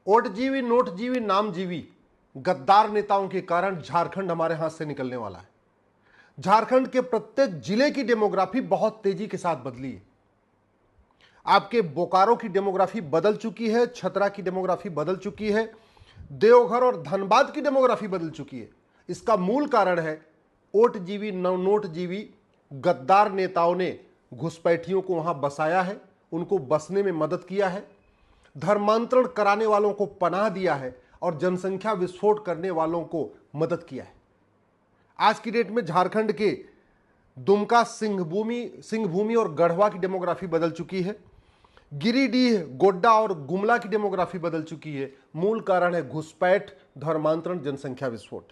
ओटजीवी नोटजीवी नामजीवी गद्दार नेताओं के कारण झारखंड हमारे हाथ से निकलने वाला है। झारखंड के प्रत्येक जिले की डेमोग्राफी बहुत तेजी के साथ बदली है। आपके बोकारो की डेमोग्राफी बदल चुकी है, छतरा की डेमोग्राफी बदल चुकी है, देवघर और धनबाद की डेमोग्राफी बदल चुकी है। इसका मूल कारण है ओटजीवी नोटजीवी गद्दार नेताओं ने घुसपैठियों को वहां बसाया है, उनको बसने में मदद किया है, धर्मांतरण कराने वालों को पनाह दिया है और जनसंख्या विस्फोट करने वालों को मदद किया है। आज की डेट में झारखंड के दुमका, सिंहभूमि और गढ़वा की डेमोग्राफी बदल चुकी है। गिरिडीह, गोड्डा और गुमला की डेमोग्राफी बदल चुकी है। मूल कारण है घुसपैठ, धर्मांतरण, जनसंख्या विस्फोट।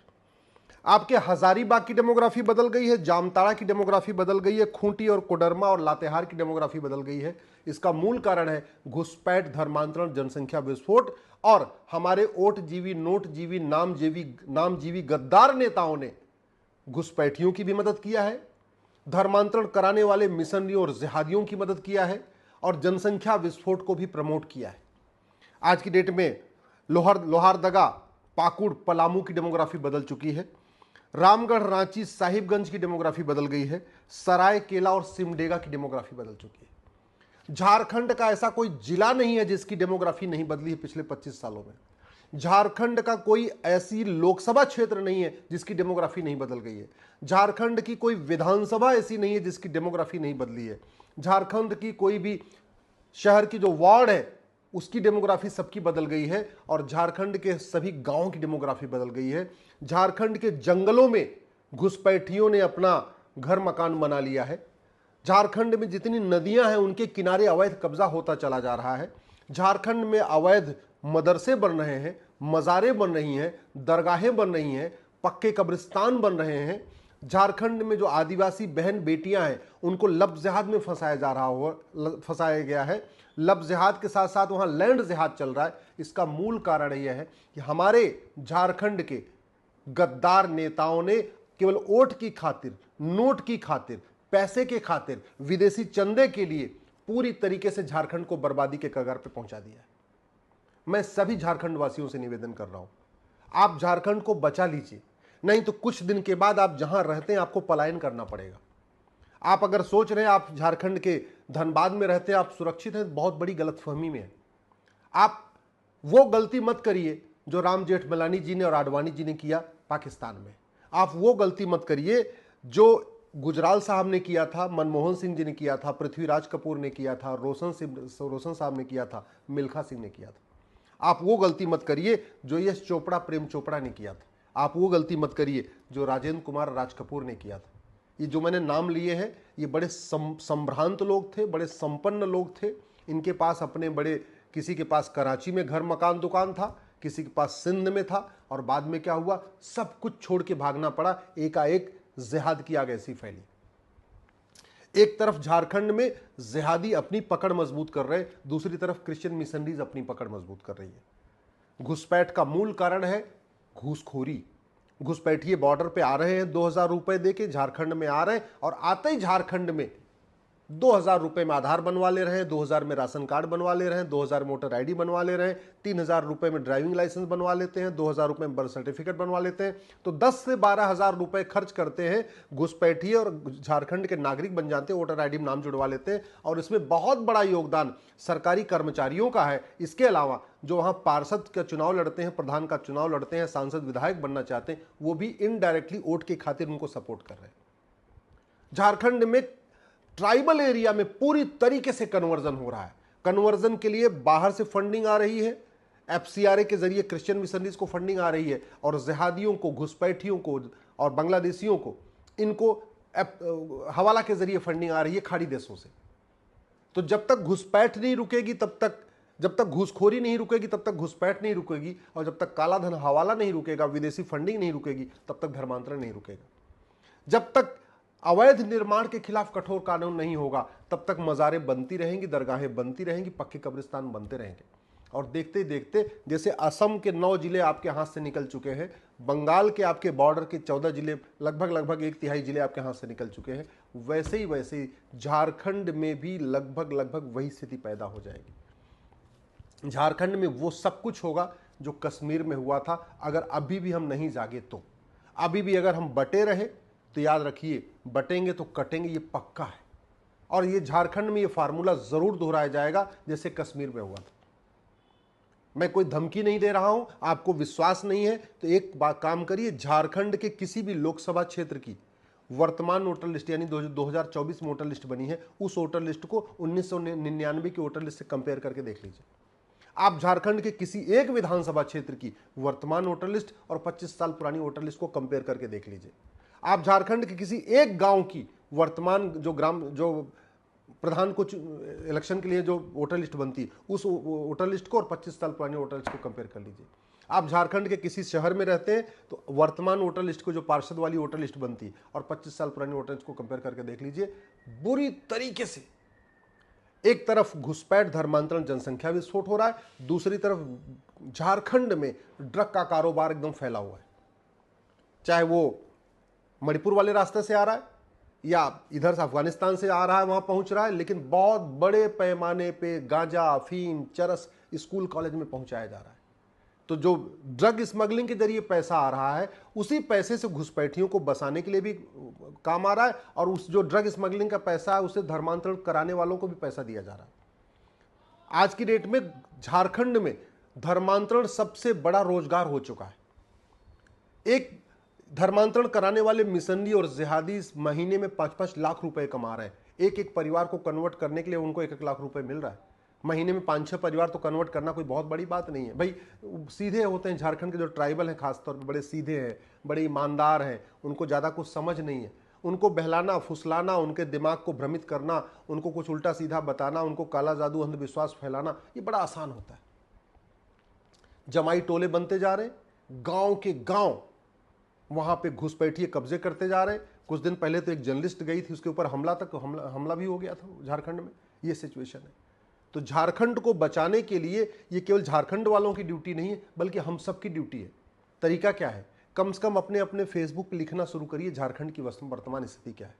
आपके हजारीबाग की डेमोग्राफी बदल गई है, जामताड़ा की डेमोग्राफी बदल गई है, खूंटी और कोडरमा और लातेहार की डेमोग्राफी बदल गई है। इसका मूल कारण है घुसपैठ, धर्मांतरण, जनसंख्या विस्फोट और हमारे ओटजीवी नोटजीवी नामजीवी गद्दार नेताओं ने घुसपैठियों की भी मदद किया है, धर्मांतरण कराने वाले मिशनरियों और जिहादियों की मदद किया है और जनसंख्या विस्फोट को भी प्रमोट किया है। आज की डेट में लोहारदगा, पाकुड़, पलामू की डेमोग्राफी बदल चुकी है। रामगढ़, रांची, साहिबगंज की डेमोग्राफी बदल गई है। सरायकेला और सिमडेगा की डेमोग्राफी बदल चुकी है। झारखंड का ऐसा कोई जिला नहीं है जिसकी डेमोग्राफी नहीं बदली है पिछले 25 सालों में। झारखंड का कोई ऐसी लोकसभा क्षेत्र नहीं है जिसकी डेमोग्राफी नहीं बदल गई है। झारखंड की कोई विधानसभा ऐसी नहीं है जिसकी डेमोग्राफी नहीं बदली है। झारखंड की कोई भी शहर की जो वार्ड है उसकी डेमोग्राफी सबकी बदल गई है और झारखंड के सभी गांवों की डेमोग्राफी बदल गई है। झारखंड के जंगलों में घुसपैठियों ने अपना घर मकान बना लिया है। झारखंड में जितनी नदियां हैं उनके किनारे अवैध कब्जा होता चला जा रहा है। झारखंड में अवैध मदरसे बन रहे हैं, मज़ारें बन रही हैं, दरगाहें बन रही हैं, पक्के कब्रिस्तान बन रहे हैं। झारखंड में जो आदिवासी बहन बेटियां हैं उनको लब जिहाद में फंसाया गया है। लब जिहाद के साथ साथ वहां लैंड जिहाद चल रहा है। इसका मूल कारण यह है कि हमारे झारखंड के गद्दार नेताओं ने केवल वोट की खातिर, नोट की खातिर, पैसे के खातिर, विदेशी चंदे के लिए पूरी तरीके से झारखंड को बर्बादी के कगार पर पहुंचा दिया है। मैं सभी झारखंड वासियों से निवेदन कर रहा हूं, आप झारखंड को बचा लीजिए, नहीं तो कुछ दिन के बाद आप जहां रहते हैं आपको पलायन करना पड़ेगा। आप अगर सोच रहे हैं आप झारखंड के धनबाद में रहते हैं, आप सुरक्षित हैं, बहुत बड़ी गलतफहमी में है। आप वो गलती मत करिए जो राम जेठमलानी जी ने और आडवाणी जी ने किया पाकिस्तान में। आप वो गलती मत करिए जो गुजराल साहब ने किया था, मनमोहन सिंह जी ने किया था, पृथ्वीराज कपूर ने किया था, रोशन साहब ने किया था, मिल्खा सिंह ने किया था। आप वो गलती मत करिए जो यश चोपड़ा, प्रेम चोपड़ा ने किया था। आप वो गलती मत करिए जो राजेंद्र कुमार, राज कपूर ने किया था। ये जो मैंने नाम लिए हैं ये बड़े संभ्रांत लोग थे, बड़े संपन्न लोग थे। इनके पास अपने बड़े, किसी के पास कराची में घर मकान दुकान था, किसी के पास सिंध में था और बाद में क्या हुआ, सब कुछ छोड़ के भागना पड़ा। एकाएक जिहाद की आग ऐसी फैली। एक तरफ झारखंड में जिहादी अपनी पकड़ मजबूत कर रहे, दूसरी तरफ क्रिश्चियन मिशनरीज अपनी पकड़ मजबूत कर रही है। घुसपैठ का मूल कारण है घूसखोरी। घुसपैठिए बॉर्डर पे आ रहे हैं 2000 रुपए देके, झारखंड में आ रहे हैं और आते ही झारखंड में 2000 रुपए में आधार बनवा ले रहे हैं, 2000 में राशन कार्ड बनवा ले रहे हैं, 2000 में वोटर आईडी बनवा ले रहे हैं, 3000 रुपए में ड्राइविंग लाइसेंस बनवा लेते हैं, 2000 रुपए में बर्थ सर्टिफिकेट बनवा लेते हैं। तो 10 से 12,000 रुपए खर्च करते हैं घुसपैठिए और झारखंड के नागरिक बन जाते हैं, वोटर आईडी में नाम जुड़वा लेते हैं। और इसमें बहुत बड़ा योगदान सरकारी कर्मचारियों का है। इसके अलावा जो वहां पार्षद का चुनाव लड़ते हैं, प्रधान का चुनाव लड़ते हैं, सांसद विधायक बनना चाहते हैं, वो भी इनडायरेक्टली वोट के खातिर उनको सपोर्ट कर रहे हैं। झारखंड में ट्राइबल एरिया में पूरी तरीके से कन्वर्जन हो रहा है। कन्वर्जन के लिए बाहर से फंडिंग आ रही है, एफसीआरए के जरिए क्रिश्चियन मिशनरीज को फंडिंग आ रही है और जिहादियों को, घुसपैठियों को और बांग्लादेशियों को इनको हवाला के जरिए फंडिंग आ रही है खाड़ी देशों से। तो जब तक घुसपैठ नहीं रुकेगी तब तक, जब तक घूसखोरी नहीं रुकेगी तब तक घुसपैठ नहीं रुकेगी, और जब तक काला धन हवाला नहीं रुकेगा, विदेशी फंडिंग नहीं रुकेगी, तब तक धर्मांतरण नहीं रुकेगा। जब तक अवैध निर्माण के खिलाफ कठोर कानून नहीं होगा तब तक मज़ारें बनती रहेंगी, दरगाहें बनती रहेंगी, पक्के कब्रिस्तान बनते रहेंगे। और देखते देखते जैसे असम के 9 जिले आपके हाथ से निकल चुके हैं, बंगाल के आपके बॉर्डर के 14 जिले, लगभग 1/3 जिले आपके हाथ से निकल चुके हैं, वैसे ही झारखंड में भी लगभग वही स्थिति पैदा हो जाएगी। झारखंड में वो सब कुछ होगा जो कश्मीर में हुआ था, अगर अभी भी हम नहीं जागे तो। अभी भी अगर हम बटे रहे तो याद रखिए, बटेंगे तो कटेंगे, ये पक्का है। और ये झारखंड में ये फार्मूला जरूर दोहराया जाएगा जैसे कश्मीर में हुआ था। मैं कोई धमकी नहीं दे रहा हूं, आपको विश्वास नहीं है तो एक बात काम करिए, झारखंड के किसी भी लोकसभा क्षेत्र की वर्तमान वोटर लिस्ट यानी 2024 में वोटर लिस्ट बनी है, उस वोटर लिस्ट को 1999 की वोटर लिस्ट से कंपेयर करके देख लीजिए। आप झारखंड के किसी एक विधानसभा क्षेत्र की वर्तमान वोटर लिस्ट और 25 साल पुरानी वोटर लिस्ट को कंपेयर करके देख लीजिए। आप झारखंड के किसी एक गांव की वर्तमान जो प्रधान को इलेक्शन के लिए जो वोटर लिस्ट बनती है, उस वोटर लिस्ट को और 25 साल पुरानी वोटर लिस्ट को कंपेयर कर लीजिए। आप झारखंड के किसी शहर में रहते हैं तो वर्तमान वोटर लिस्ट को जो पार्षद वाली वोटर लिस्ट बनती है और 25 साल पुरानी वोटर लिस्ट को कंपेयर करके देख लीजिए। बुरी तरीके से एक तरफ घुसपैठ धर्मांतरण जनसंख्या विस्फोट हो रहा है, दूसरी तरफ झारखंड में ड्रग का कारोबार एकदम फैला हुआ है। चाहे वो मणिपुर वाले रास्ते से आ रहा है या इधर से अफगानिस्तान से आ रहा है, वहां पहुंच रहा है, लेकिन बहुत बड़े पैमाने पे गांजा, अफीम, चरस स्कूल कॉलेज में पहुंचाया जा रहा है। तो जो ड्रग स्मगलिंग के जरिए पैसा आ रहा है, उसी पैसे से घुसपैठियों को बसाने के लिए भी काम आ रहा है, और उस जो ड्रग स्मगलिंग का पैसा है उसे धर्मांतरण कराने वालों को भी पैसा दिया जा रहा है। आज की डेट में झारखंड में धर्मांतरण सबसे बड़ा रोजगार हो चुका है। एक धर्मांतरण कराने वाले मिशनरी और जिहादी इस महीने में 5-5 लाख रुपए कमा रहे हैं। एक एक परिवार को कन्वर्ट करने के लिए उनको 1-1 लाख रुपए मिल रहा है। महीने में 5-6 परिवार तो कन्वर्ट करना कोई बहुत बड़ी बात नहीं है भाई। सीधे होते हैं झारखंड के जो ट्राइबल हैं, खासतौर पर बड़े सीधे हैं, बड़े ईमानदार हैं, उनको ज़्यादा कुछ समझ नहीं है। उनको बहलाना, फुसलाना, उनके दिमाग को भ्रमित करना, उनको कुछ उल्टा सीधा बताना, उनको काला जादू, अंधविश्वास फैलाना, ये बड़ा आसान होता है। जमाई टोले बनते जा रहे हैं, गांव के गांव वहां पे घुसपैठिए कब्जे करते जा रहे हैं। कुछ दिन पहले तो एक जर्नलिस्ट गई थी, उसके ऊपर हमला भी हो गया था झारखंड में। ये सिचुएशन है। तो झारखंड को बचाने के लिए ये केवल झारखंड वालों की ड्यूटी नहीं है, बल्कि हम सब की ड्यूटी है। तरीका क्या है? कम से कम अपने अपने फेसबुक पे लिखना शुरू करिए, झारखंड की वर्तमान स्थिति क्या है।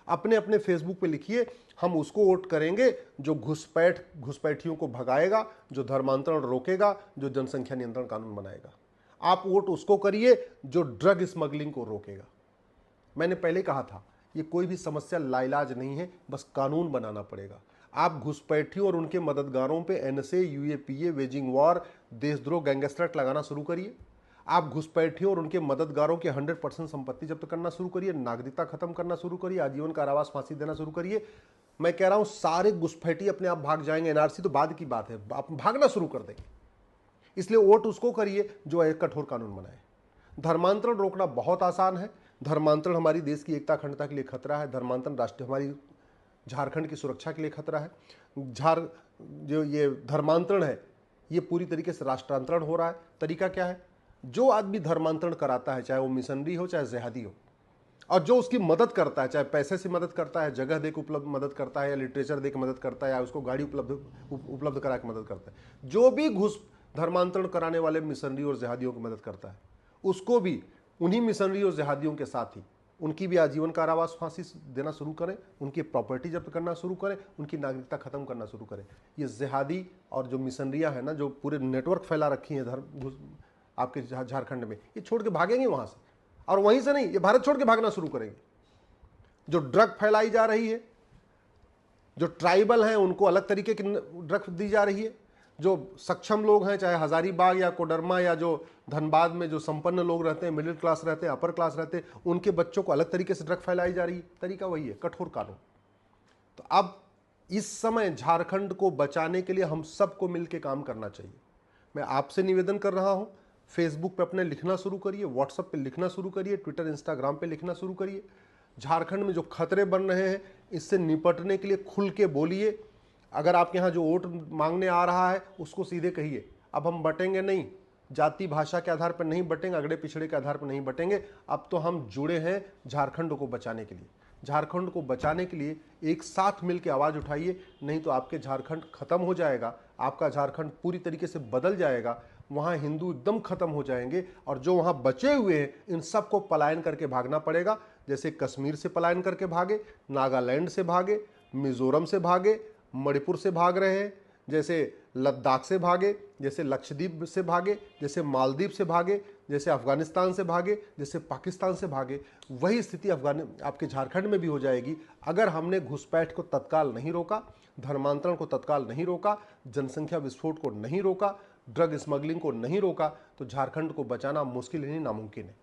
अपने अपने फेसबुक पे लिखिए, हम उसको वोट करेंगे जो घुसपैठियों को भगाएगा, जो धर्मांतरण रोकेगा, जो जनसंख्या नियंत्रण कानून बनाएगा। आप वोट उसको करिए जो ड्रग स्मगलिंग को रोकेगा। मैंने पहले कहा था, ये कोई भी समस्या लाइलाज नहीं है, बस कानून बनाना पड़ेगा। आप घुसपैठियों और उनके मददगारों पे एनएसए, यूएपीए, वेजिंग वॉर, देशद्रोह, गैंगस्टर एक्ट लगाना शुरू करिए। आप घुसपैठियों और उनके मददगारों की 100% संपत्ति जब्त करना शुरू करिए, नागरिकता खत्म करना शुरू करिए, आजीवन कारावास, फांसी देना शुरू करिए। मैं कह रहा हूं सारे घुसपैठी अपने आप भाग जाएंगे। एनआरसी तो बाद की बात है, आप भागना शुरू कर देंगे। इसलिए वोट उसको करिए जो एक कठोर कानून बनाए। धर्मांतरण रोकना बहुत आसान है। धर्मांतरण हमारी देश की एकता अखंडता के लिए खतरा है। धर्मांतरण राष्ट्रीय हमारी झारखंड की सुरक्षा के लिए खतरा है। जो ये धर्मांतरण है, ये पूरी तरीके से राष्ट्रांतरण हो रहा है। तरीका क्या है? जो आदमी धर्मांतरण कराता है, चाहे वो मिशनरी हो चाहे जिहादी हो, और जो उसकी मदद करता है, चाहे पैसे से मदद करता है, जगह दे के उपलब्ध मदद करता है, या लिटरेचर दे के मदद करता है, या उसको गाड़ी उपलब्ध करा के मदद करता है, जो भी धर्मांतरण कराने वाले मिशनरी और जिहादियों की मदद करता है, उसको भी उन्हीं मिशनरी और जिहादियों के साथ ही उनकी भी आजीवन कारावास, फांसी देना शुरू करें, उनकी प्रॉपर्टी जब्त करना शुरू करें, उनकी नागरिकता खत्म करना शुरू करें। ये जिहादी और जो मिशनरियां हैं ना, जो पूरे नेटवर्क फैला रखी हैं आपके झारखंड में, ये छोड़ के भागेंगे वहां से, और वहीं से नहीं, ये भारत छोड़ के भागना शुरू करेंगे। जो ड्रग फैलाई जा रही है, जो ट्राइबल हैं उनको अलग तरीके की ड्रग दी जा रही है, जो सक्षम लोग हैं, चाहे हजारीबाग या कोडरमा या जो धनबाद में जो संपन्न लोग रहते हैं, मिडिल क्लास रहते हैं, अपर क्लास रहते हैं, उनके बच्चों को अलग तरीके से ड्रग फैलाई जा रही है। तरीका वही है, कठोर कानून। तो अब इस समय झारखंड को बचाने के लिए हम सबको मिलकर काम करना चाहिए। मैं आपसे निवेदन कर रहा हूं, फेसबुक पे अपने लिखना शुरू करिए, व्हाट्सएप पे लिखना शुरू करिए, ट्विटर, इंस्टाग्राम पे लिखना शुरू करिए। झारखंड में जो खतरे बन रहे हैं, इससे निपटने के लिए खुल के बोलिए। अगर आपके यहाँ जो वोट मांगने आ रहा है, उसको सीधे कहिए, अब हम बटेंगे नहीं, जाति भाषा के आधार पर नहीं बटेंगे, अगड़े पिछड़े के आधार पर नहीं बटेंगे। अब तो हम जुड़े हैं झारखंड को बचाने के लिए। झारखंड को बचाने के लिए एक साथ मिलकर आवाज़ उठाइए, नहीं तो आपके झारखंड खत्म हो जाएगा, आपका झारखंड पूरी तरीके से बदल जाएगा। वहाँ हिंदू एकदम खत्म हो जाएंगे, और जो वहाँ बचे हुए हैं, इन सबको पलायन करके भागना पड़ेगा। जैसे कश्मीर से पलायन करके भागे, नागालैंड से भागे, मिजोरम से भागे, मणिपुर से भाग रहे हैं, जैसे लद्दाख से भागे, जैसे लक्षद्वीप से भागे, जैसे मालदीव से भागे, जैसे अफगानिस्तान से भागे, जैसे पाकिस्तान से भागे, वही स्थिति आपके झारखंड में भी हो जाएगी अगर हमने घुसपैठ को तत्काल नहीं रोका, धर्मांतरण को तत्काल नहीं रोका, जनसंख्या विस्फोट को नहीं रोका, ड्रग स्मगलिंग को नहीं रोका, तो झारखंड को बचाना मुश्किल ही नहीं नामुमकिन है।